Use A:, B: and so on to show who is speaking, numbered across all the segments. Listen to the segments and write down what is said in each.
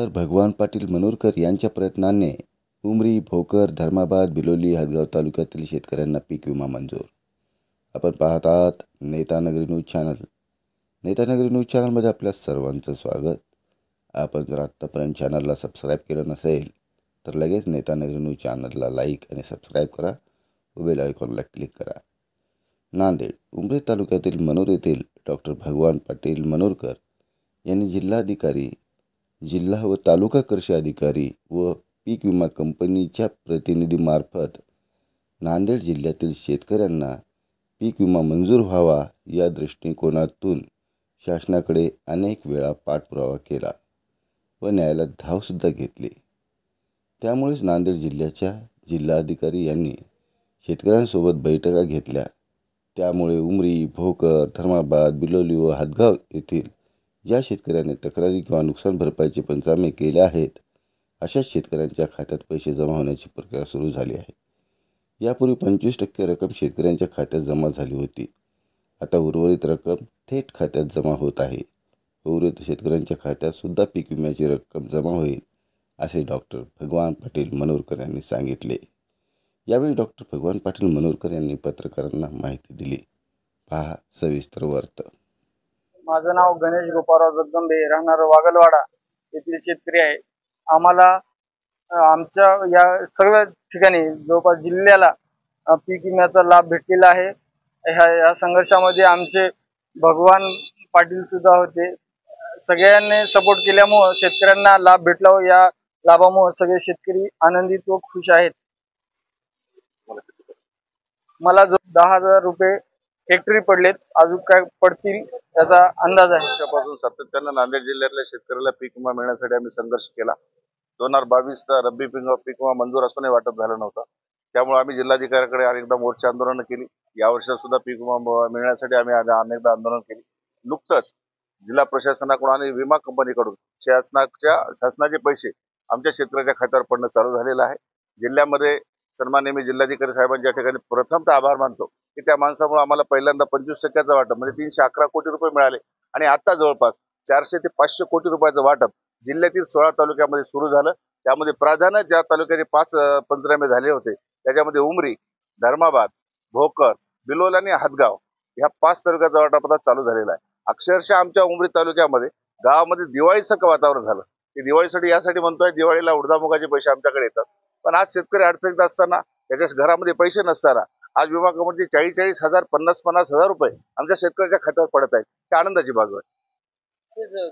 A: Doctor भगवान पाटील मनोरकर यांच्या प्रयत्नाने उमरी, भोकर, धर्माबाद, बिलोली, हदगाव तालुक्यातील शेतकऱ्यांना पीक विमा मंजूर। आपण पाहत आहात नेतानगरी न्यूज चॅनल। नेतानगरी न्यूज चॅनलमध्ये आपल्या सर्वांचं स्वागत। आपण जर आतापर्यंत चॅनलला सबस्क्राईब केलं नसेल तर लगेच नेतानगरी न्यूज चॅनलला लाईक आणि सबस्क्राईब करा व बेल आयकॉनला क्लिक करा। नांदेड उमरी तालुक्यातील मनोर येथील डॉक्टर भगवान पाटील मनोरकर यांनी जिल्हाधिकारी, जिल्हा व तालुका कृषी अधिकारी व पीक विमा कंपनीच्या प्रतिनिधीमार्फत नांदेड जिल्ह्यातील शेतकऱ्यांना पीक विमा मंजूर व्हावा या दृष्टिकोनातून शासनाकडे अनेक वेळा पाठपुरावा केला व न्यायालयात धावसुद्धा घेतली। त्यामुळेच नांदेड जिल्ह्याच्या जिल्हाधिकारी यांनी शेतकऱ्यांसोबत बैठका घेतल्या। त्यामुळे उमरी, भोकर, धर्माबाद, बिलोली व हदगाव येथील ज्या शेतकऱ्यांनी तक्रारी किंवा नुकसान भरपाईचे पंचनामे केले आहेत अशा शेतकऱ्यांच्या खात्यात पैसे जमा होण्याची प्रक्रिया सुरू झाली आहे। यापूर्वी 25% रक्कम शेतकऱ्यांच्या खात्यात जमा झाली होती। आता उर्वरित रक्कम थेट खात्यात जमा होत आहे। उर्वरित शेतकऱ्यांच्या खात्यात सुद्धा पीक विम्याची रक्कम जमा होईल असे डॉक्टर भगवान पाटील मनोरकर यांनी सांगितले। यावेळी डॉक्टर भगवान पाटील मनोरकर यांनी पत्रकारांना माहिती दिली। पहा सविस्तर वृत्त।
B: माझं नाव गणेश गोपाळराव जगदंबे, राहणार वागलवाडा येथील शेतकरी आहे। आम्हाला आमच्या या सर्व ठिकाणी जवळपास जिल्ह्याला पीक विम्याचा लाभ भेटलेला आहे। ह्या संघर्षामध्ये आमचे भगवान पाटील सुद्धा होते। सगळ्यांनी सपोर्ट केल्यामुळे शेतकऱ्यांना लाभ भेटला व या लाभामुळे सगळे शेतकरी आनंदित व खुश आहेत। मला 10,000 रुपये हेक्टरी पडलेत, अजून काय पडतील याचा अंदाज आहे।
C: वर्षापासून सातत्याने नांदेड जिल्ह्यातल्या शेतकऱ्याला पीक विमा मिळण्यासाठी आम्ही संघर्ष केला। 2022चा रब्बी पीक विमा मंजूर असूनही वाटप झालं नव्हतं। त्यामुळे आम्ही जिल्हाधिकाऱ्याकडे अनेकदा मोर्चा आंदोलन केली। यावर्षी सुद्धा पीक विमा मिळण्यासाठी आम्ही अनेकदा आंदोलन केली। नुकतंच जिल्हा प्रशासनाकडून आणि विमा कंपनीकडून शासनाचे पैसे आमच्या शेतकऱ्याच्या खात्यावर पडणं चालू झालेलं आहे। जिल्ह्यामध्ये सन्माननीय मी जिल्हाधिकारी साहेबांच्या ठिकाणी प्रथमतः आभार मानतो की त्या माणसामुळे आम्हाला पहिल्यांदा 25% वाटप म्हणजे 311 कोटी रुपये मिळाले आणि आता जवळपास 400 ते 500 कोटी रुपयाचं वाटप जिल्ह्यातील 16 तालुक्यामध्ये सुरू झालं। त्यामध्ये प्राधान्य ज्या तालुक्याचे 5 पंचनामे झाले होते त्याच्यामध्ये उमरी, धर्माबाद, भोकर, बिलोल आणि हदगाव ह्या 5 तालुक्याचा वाटप आता चालू झालेला आहे। अक्षरशः आमच्या उमरी तालुक्यामध्ये गावामध्ये दिवाळीसारखं वातावरण झालं। की दिवाळीसाठी यासाठी म्हणतोय, दिवाळीला उडदामुगाचे पैसे आमच्याकडे येतात, पण आज शेतकरी अडचणीत असताना त्याच्या घरामध्ये पैसे नसताना आज विमा कंपनीचे 40,000 50,000 रुपये आमच्या शेतकऱ्याच्या खात्यावर पडत आहेत। त्या आनंदाची बाजू आहे।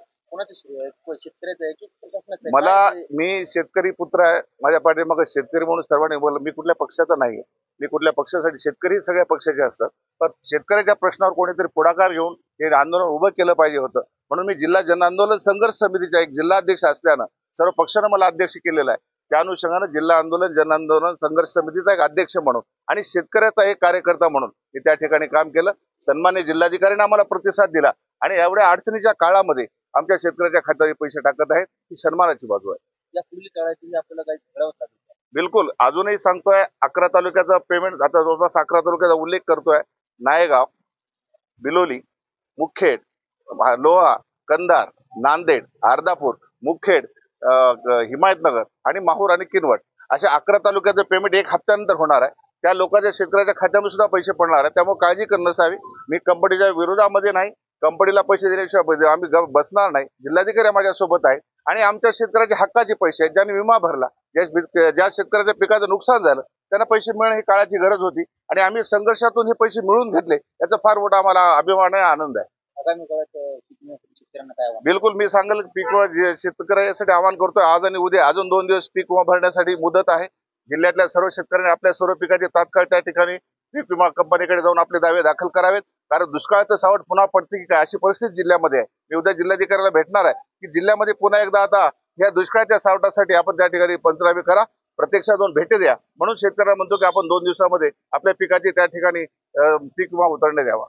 C: मला मी शेतकरी पुत्र आहे, माझ्या पाठीमागे शेतकरी म्हणून सर्वांनी बोललं। मी कुठल्या पक्षाचा नाही, मी कुठल्या पक्षासाठी, शेतकरी सगळ्या पक्षाचे असतात, पण शेतकऱ्याच्या प्रश्नावर कोणीतरी पुढाकार घेऊन हे आंदोलन उभं केलं पाहिजे होतं। म्हणून मी जिल्हा जन आंदोलन संघर्ष समितीचा एक जिल्हा अध्यक्ष असल्यानं सर्व पक्षानं मला अध्यक्ष केलेला आहे। त्या अनुषंगानं जिल्हा आंदोलन जन आंदोलन संघर्ष समितीचा एक अध्यक्ष म्हणून आणि शेतकऱ्याचा एक कार्यकर्ता म्हणून मी त्या ठिकाणी काम केलं। सन्मान्य जिल्हाधिकाऱ्यांनी आम्हाला प्रतिसाद दिला आणि एवढ्या अडचणीच्या काळामध्ये आमच्या शेतकऱ्याच्या खात्यावर पैसे टाकत आहेत, ही सन्मानाची बाजू आहे।
B: या पुढील काळात आपल्याला काही करावं लागेल।
C: बिलकुल, अजूनही सांगतोय 11 तालुक्याचा पेमेंट, आता जवळपास 11 तालुक्याचा उल्लेख करतोय। नायगाव, बिलोली, मुखेड, लोहा, कंधार, नांदेड, अर्धापूर, मुखेड, हिमायतनगर आणि माहूर आणि किनवट अशा 11 तालुक्याचं पेमेंट 1 हप्त्यानंतर होणार आहे। त्या लोकांच्या शेतकऱ्याच्या खात्यामध्ये सुद्धा पैसे पडणार आहेत। त्यामुळे काळजी करणं नसावी। मी कंपनीच्या विरोधामध्ये नाही, कंपनीला पैसे दिल्याशिवाय आम्ही बसणार नाही। जिल्हाधिकारी माझ्यासोबत आहेत आणि आमच्या शेतकऱ्याच्या हक्काचे पैसे आहेत, ज्यांनी विमा भरला, ज्या शेतकऱ्याच्या पिकाचं नुकसान झालं त्यांना पैसे मिळणं ही काळाची गरज होती आणि आम्ही संघर्षातून हे पैसे मिळवून घेतले। याचा फार मोठा आम्हाला अभिमान आहे, आनंद आहे। बिलकुल, मी सांगेल पीक विमा शेतकऱ्यासाठी आवाहन करतोय, आज आणि उद्या अजून 2 दिवस पीक विमा भरण्यासाठी मुदत आहे। जिल्ह्यातल्या सर्व शेतकऱ्यांनी आपल्या सर्व पिकाचे तात्काळ त्या ठिकाणी पीक विमा कंपनीकडे जाऊन आपले दावे दाखल करावेत, कारण दुष्काळाचं सावट पुन्हा पडते की काय अशी परिस्थिती जिल्ह्यामध्ये आहे। मी उद्या जिल्हाधिकाऱ्याला भेटणार आहे की जिल्ह्यामध्ये पुन्हा एकदा आता या दुष्काळाच्या सावटासाठी आपण त्या ठिकाणी पंचनामे करा, प्रत्यक्षात जाऊन भेटी द्या। म्हणून शेतकऱ्यांना म्हणतो की आपण 2 दिवसामध्ये आपल्या पिकाची त्या ठिकाणी पीक विमा उतरण्यात यावा।